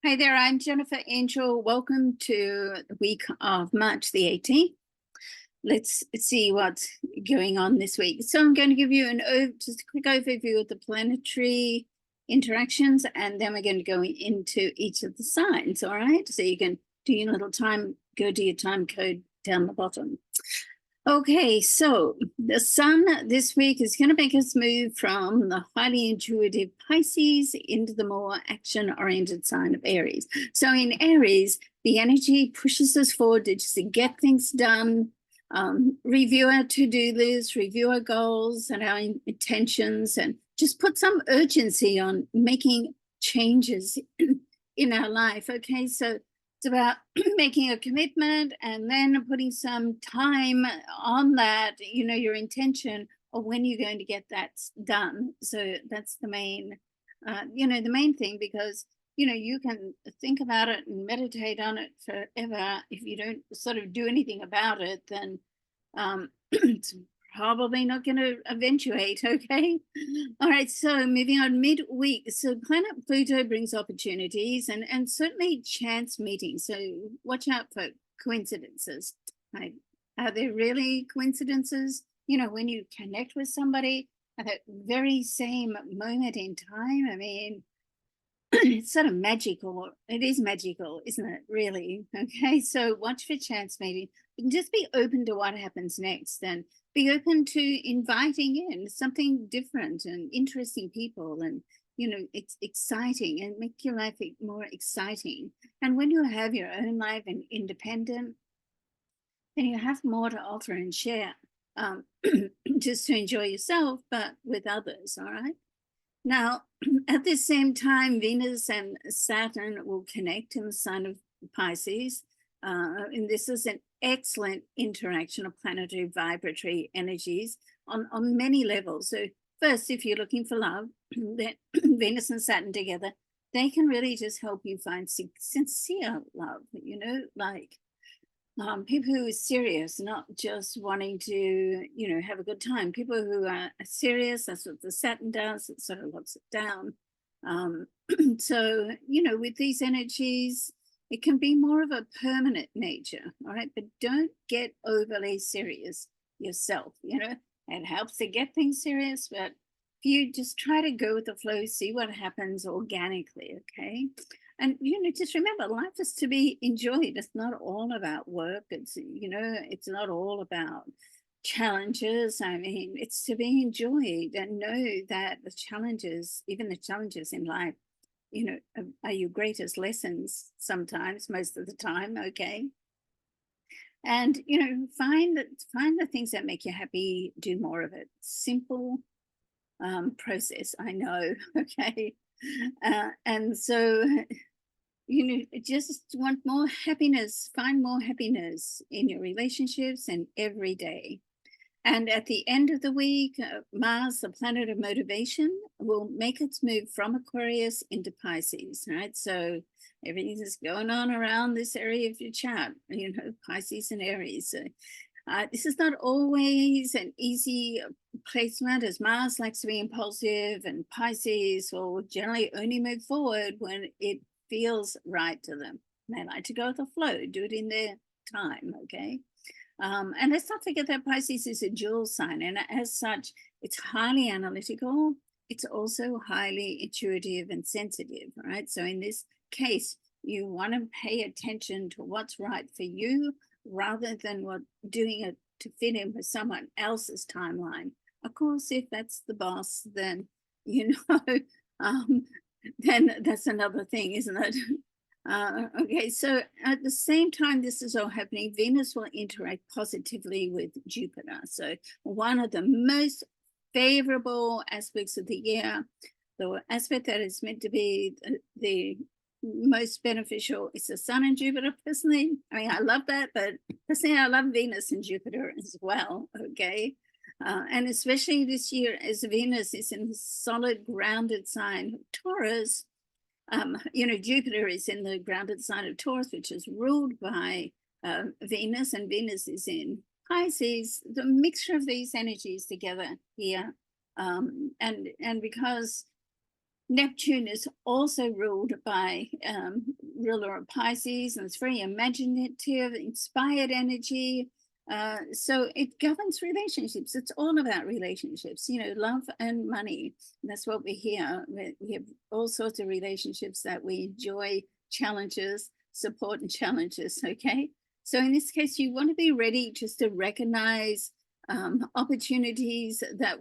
Hi there, I'm Jennifer Angel. Welcome to the week of March the 18th. Let's see what's going on this week. So I'm going to give you just a quick overview of the planetary interactions, and then we're going to go into each of the signs, all right? So you can do your little go to your time code down the bottom. Okay, so the sun this week is going to make us move from the highly intuitive Pisces into the more action-oriented sign of Aries. So in Aries, the energy pushes us forward to just get things done, review our to-do list, review our goals and our intentions, and just put some urgency on making changes in our life. Okay, so it's about making a commitment and then putting some time on that, your intention of when you're going to get that done. So that's the main, the main thing, because, you can think about it and meditate on it forever. If you don't sort of do anything about it, then it's probably not going to eventuate. Okay. All right. So moving on midweek. So planet Pluto brings opportunities and certainly chance meetings. So watch out for coincidences. Right? Are there really coincidences? When you connect with somebody at that very same moment in time, I mean, it's sort of magical. It is magical, isn't it? Really? Okay. So watch for chance meeting. And just be open to what happens next, and be open to inviting in something different and interesting people, and it's exciting, and make your life more exciting. And when you have your own life and independent, then you have more to offer and share, just to enjoy yourself, but with others. All right. Now, at the same time, Venus and Saturn will connect in the sign of Pisces. And this is an excellent interaction of planetary vibratory energies on many levels. So first, if you're looking for love, then Venus and Saturn together, they can really just help you find sincere love, like people who are serious, not just wanting to, have a good time. People who are serious, that's what the Saturn does. It sort of locks it down. So, with these energies, it can be more of a permanent nature, all right? But don't get overly serious yourself, It helps to get things serious, but if you just try to go with the flow, see what happens organically, okay? And, just remember, life is to be enjoyed. It's not all about work. It's, it's not all about challenges. I mean, it's to be enjoyed, and know that the challenges, even the challenges in life, are your greatest lessons sometimes, most of the time, okay? And, find the things that make you happy, do more of it. Simple process, I know, okay? And so, just want more happiness, find more happiness in your relationships and every day. And at the end of the week, Mars, the planet of motivation, will make its move from Aquarius into Pisces, right? So everything is going on around this area of your chart, Pisces and Aries. So, this is not always an easy placement, as Mars likes to be impulsive, and Pisces will generally only move forward when it feels right to them. They like to go with the flow, do it in their time, okay? And let's not forget that Pisces is a dual sign, and as such, it's highly analytical. It's also highly intuitive and sensitive, right? So in this case, you want to pay attention to what's right for you, rather than doing it to fit in with someone else's timeline. Of course, if that's the boss, then, then that's another thing, isn't it? Okay, so at the same time this is all happening, Venus will interact positively with Jupiter. So one of the most favorable aspects of the year, the aspect that is meant to be the most beneficial, is the Sun and Jupiter. Personally, I mean, I love that, but personally, I love Venus and Jupiter as well, okay? And especially this year, as Venus is in a solid grounded sign of Taurus, Jupiter is in the grounded sign of Taurus, which is ruled by Venus, and Venus is in Pisces. The mixture of these energies together here, and because Neptune is also ruled by ruler of Pisces, and it's very imaginative, inspired energy. So it governs relationships. It's all about relationships, you know, love and money. And that's what we hear. We have all sorts of relationships that we enjoy, challenges, support and challenges, okay? So in this case, you want to be ready just to recognize opportunities that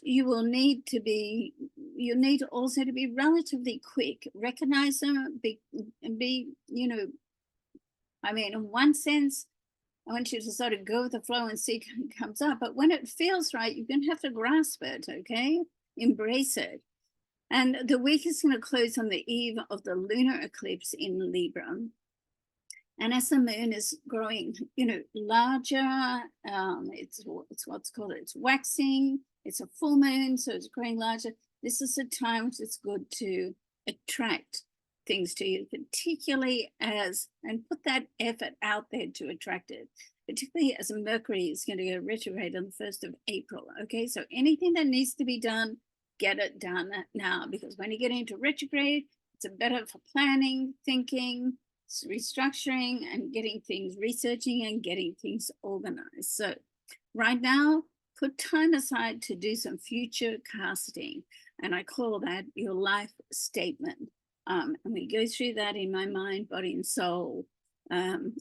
you will need to be, you need also to be relatively quick, recognize them, be, you know, I mean, in one sense, I want you to sort of go with the flow and see what comes up. But when it feels right, you're going to have to grasp it, okay? Embrace it. And the week is going to close on the eve of the lunar eclipse in Libra. And as the moon is growing, you know, larger, it's what's called, it's waxing, it's a full moon, so it's growing larger. This is a time which is good to attract things to you, particularly as, and put that effort out there to attract it, particularly as Mercury is going to go retrograde on the 1st of April. Okay, so anything that needs to be done, get it done now, because when you get into retrograde, it's better for planning, thinking, restructuring, and getting things, researching and getting things organized. So right now, put time aside to do some future casting, and I call that your life statement. And we go through that in my mind, body, and soul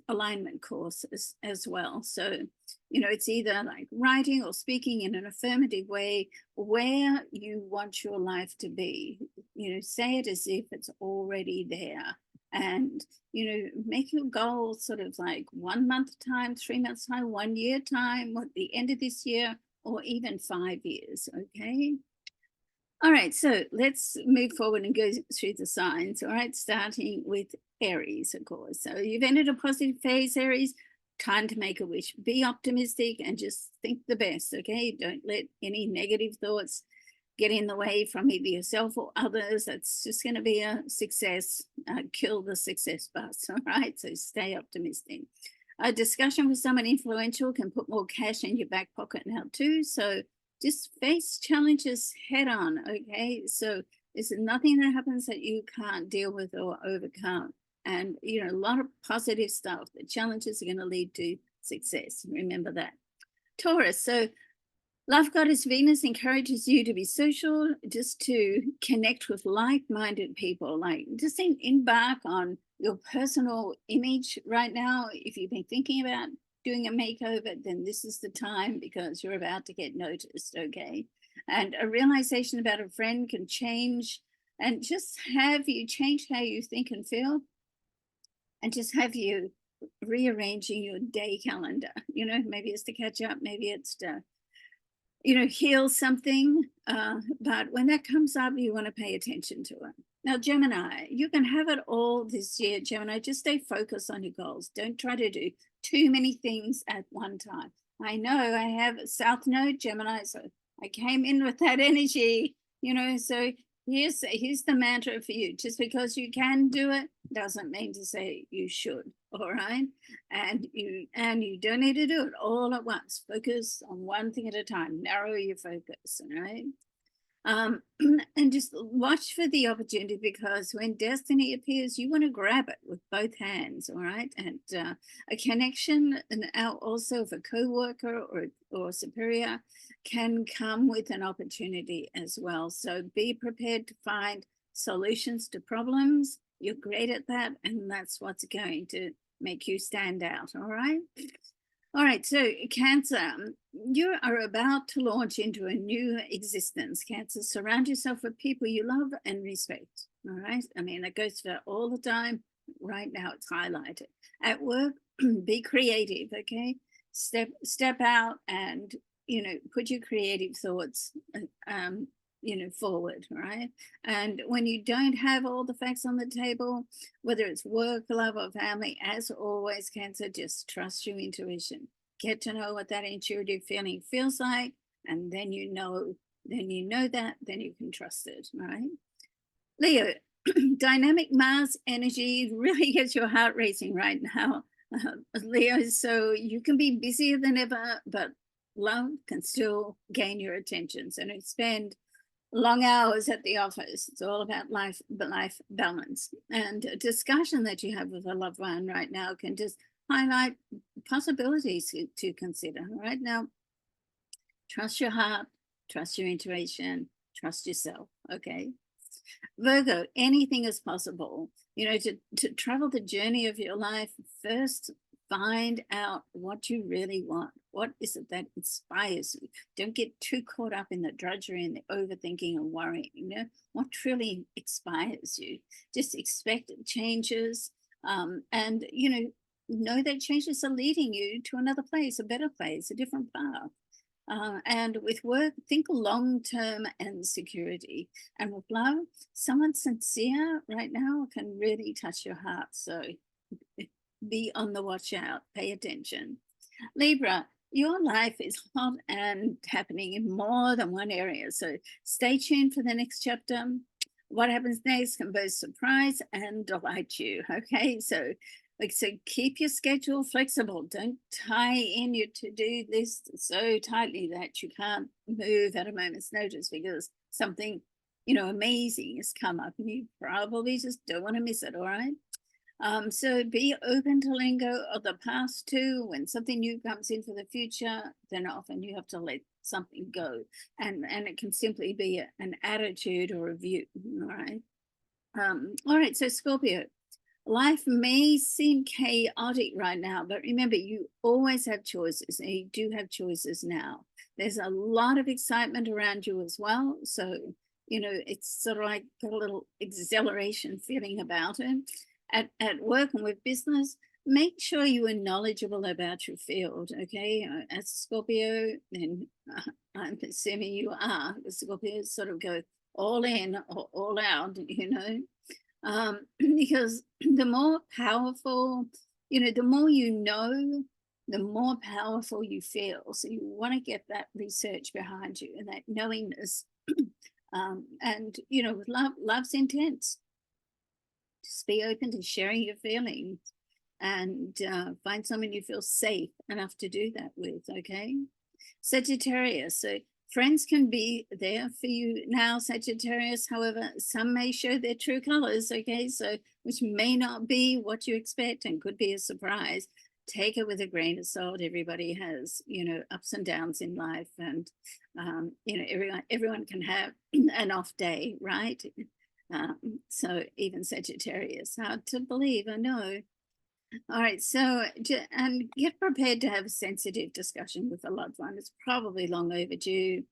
alignment course as well. So, you know, it's either like writing or speaking in an affirmative way where you want your life to be. You know, say it as if it's already there. And, you know, make your goal sort of like 1 month time, 3 months time, 1 year time, at the end of this year, or even 5 years, okay? All right, so let's move forward and go through the signs, all right, starting with Aries, of course. So you've entered a positive phase, Aries. Time to make a wish. Be optimistic and just think the best, okay? Don't let any negative thoughts get in the way from either yourself or others. That's just going to be a success. Kill the success bus, all right? So stay optimistic. A discussion with someone influential can put more cash in your back pocket now too. So just face challenges head on, okay? So there's nothing that happens that you can't deal with or overcome. And, you know, a lot of positive stuff. The challenges are going to lead to success. Remember that. Taurus, so love goddess Venus encourages you to be social, just to connect with like-minded people, like just embark on your personal image right now. If you've been thinking about doing a makeover, then this is the time, because you're about to get noticed, okay? And a realization about a friend can change, and just have you change how you think and feel, and just have you rearranging your day calendar. You know, maybe it's to catch up, maybe it's to, you know, heal something. But when that comes up, you want to pay attention to it. Now, Gemini, you can have it all this year, Gemini. Just stay focused on your goals. Don't try to do too many things at one time. I know I have a South Node, Gemini, so I came in with that energy, you know, so here's the mantra for you. Just because you can do it doesn't mean to say you should, all right? And you don't need to do it all at once. Focus on one thing at a time. Narrow your focus, all right? And just watch for the opportunity, because when destiny appears, you want to grab it with both hands, all right? And a connection, and also if a co-worker or superior, can come with an opportunity as well. So be prepared to find solutions to problems. You're great at that, and that's what's going to make you stand out, all right? All right, so Cancer, you are about to launch into a new existence. Cancer, surround yourself with people you love and respect, all right? I mean, it goes for all the time. Right now, it's highlighted. At work, be creative, okay? Step out and, you know, put your creative thoughts, you know, forward, right? And when you don't have all the facts on the table, whether it's work, love, or family, as always, Cancer, just trust your intuition. Get to know what that intuitive feeling feels like, and then you know that, then you can trust it, right? Leo, dynamic Mars energy really gets your heart racing right now, Leo. So you can be busier than ever, but love can still gain your attention. So don't spend long hours at the office. It's all about life balance. And a discussion that you have with a loved one right now can just highlight possibilities to consider. Right now, trust your heart, trust your intuition, trust yourself. Okay. Virgo, anything is possible. You know, to travel the journey of your life, first find out what you really want. What is it that inspires you? Don't get too caught up in the drudgery and the overthinking and worrying. You know, what truly inspires you? Just expect changes, and know that changes are leading you to another place, a better place, a different path. And with work, think long-term and security. And with love, someone sincere right now can really touch your heart. So be on the watch out, pay attention. Libra, your life is hot and happening in more than one area. So stay tuned for the next chapter. What happens next can both surprise and delight you. Okay, so keep your schedule flexible. Don't tie in your to-do list so tightly that you can't move at a moment's notice because something, amazing has come up and you probably just don't want to miss it, all right? So be open to letting go of the past too. When something new comes in for the future, then often you have to let something go. And it can simply be an attitude or a view, all right? All right, so Scorpio. Life may seem chaotic right now, but remember, you always have choices, and you do have choices now. There's a lot of excitement around you as well. So, it's sort of like got a little exhilaration feeling about it. At work and with business, make sure you are knowledgeable about your field, okay? As Scorpio, then I'm assuming you are. The Scorpios sort of go all in or all out, because the more powerful, the more the more powerful you feel. So you want to get that research behind you and that knowingness. And, with love's intense. Just be open to sharing your feelings and find someone you feel safe enough to do that with, okay? Sagittarius, so friends can be there for you now, Sagittarius. However, some may show their true colors, okay? So, which may not be what you expect and could be a surprise. Take it with a grain of salt. Everybody has, ups and downs in life, and everyone can have an off day, right? So even Sagittarius, hard to believe, I know. All right, so and get prepared to have a sensitive discussion with a loved one. It's probably long overdue.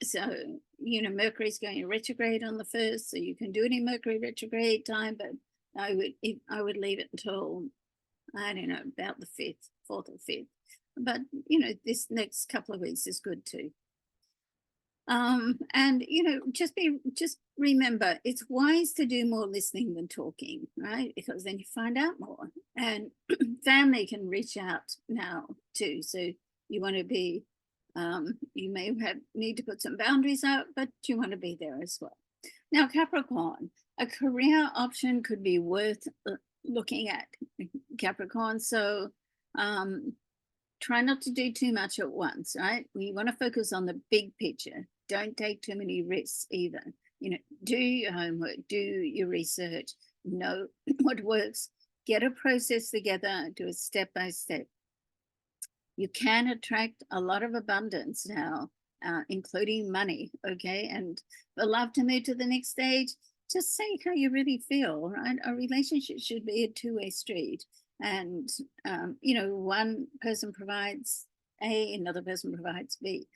So Mercury's going retrograde on the 1st, so you can do it in Mercury retrograde time, but I would leave it until, I don't know, about the 5th, 4th or 5th. But this next couple of weeks is good too. And just remember, it's wise to do more listening than talking, right? Because then you find out more. And family can reach out now too. So you want to be, you may need to put some boundaries out, but you want to be there as well. Now, Capricorn, a career option could be worth looking at, Capricorn. So try not to do too much at once, right? We want to focus on the big picture. Don't take too many risks either. Do your homework, do your research, know what works, get a process together, do it step by step. You can attract a lot of abundance now, including money, okay? And for love to move to the next stage, just say how you really feel, right? A relationship should be a two-way street. And, one person provides A, another person provides B.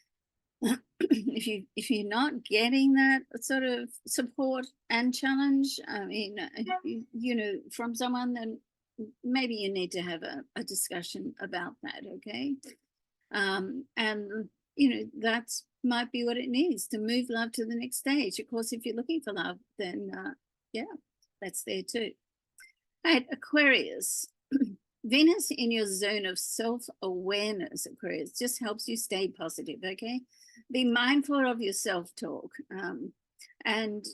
If you're not getting that sort of support and challenge, I mean, from someone, then maybe you need to have a discussion about that, okay? And that's might be what it needs to move love to the next stage. Of course, if you're looking for love, then yeah, that's there too. All right, Aquarius. Venus in your zone of self-awareness, Aquarius, just helps you stay positive, okay? Be mindful of your self-talk. And,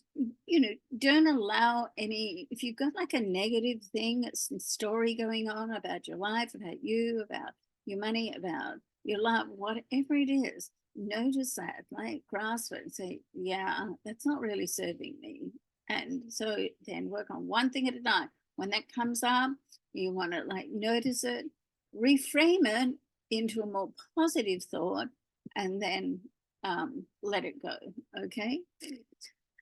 don't allow any, if you've got like a negative thing, some story going on about your life, about you, about your money, about your love, whatever it is, notice that, like grasp it and say, yeah, that's not really serving me. And so then work on one thing at a time. When that comes up, you want to like notice it, reframe it into a more positive thought, and then let it go. Okay.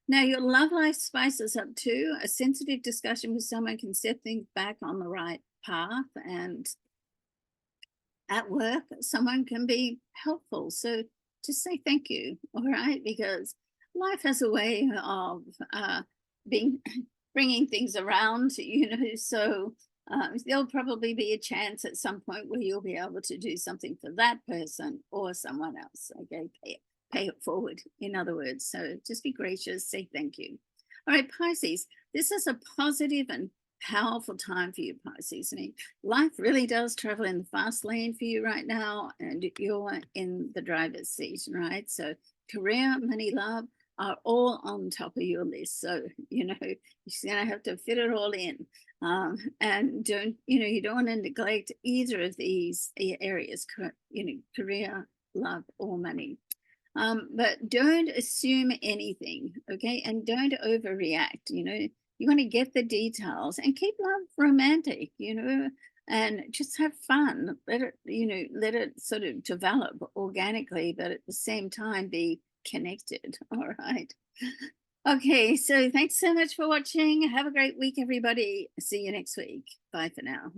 Now, your love life spices up too. A sensitive discussion with someone can set things back on the right path. And at work, someone can be helpful. So just say thank you, all right? Because life has a way of bringing things around, so there'll probably be a chance at some point where you'll be able to do something for that person or someone else. Okay, pay it forward, in other words. So just be gracious, say thank you. All right, Pisces, this is a positive and powerful time for you, Pisces. I mean, life really does travel in the fast lane for you right now, and you're in the driver's seat, right? So career, money, love are all on top of your list. So, you're gonna have to fit it all in. And you don't want to neglect either of these areas, career, love, or money. But don't assume anything, okay? And don't overreact, you want to get the details and keep love romantic, and just have fun. Let it sort of develop organically, but at the same time be connected. All right. Okay, so thanks so much for watching. Have a great week, everybody. See you next week. Bye for now.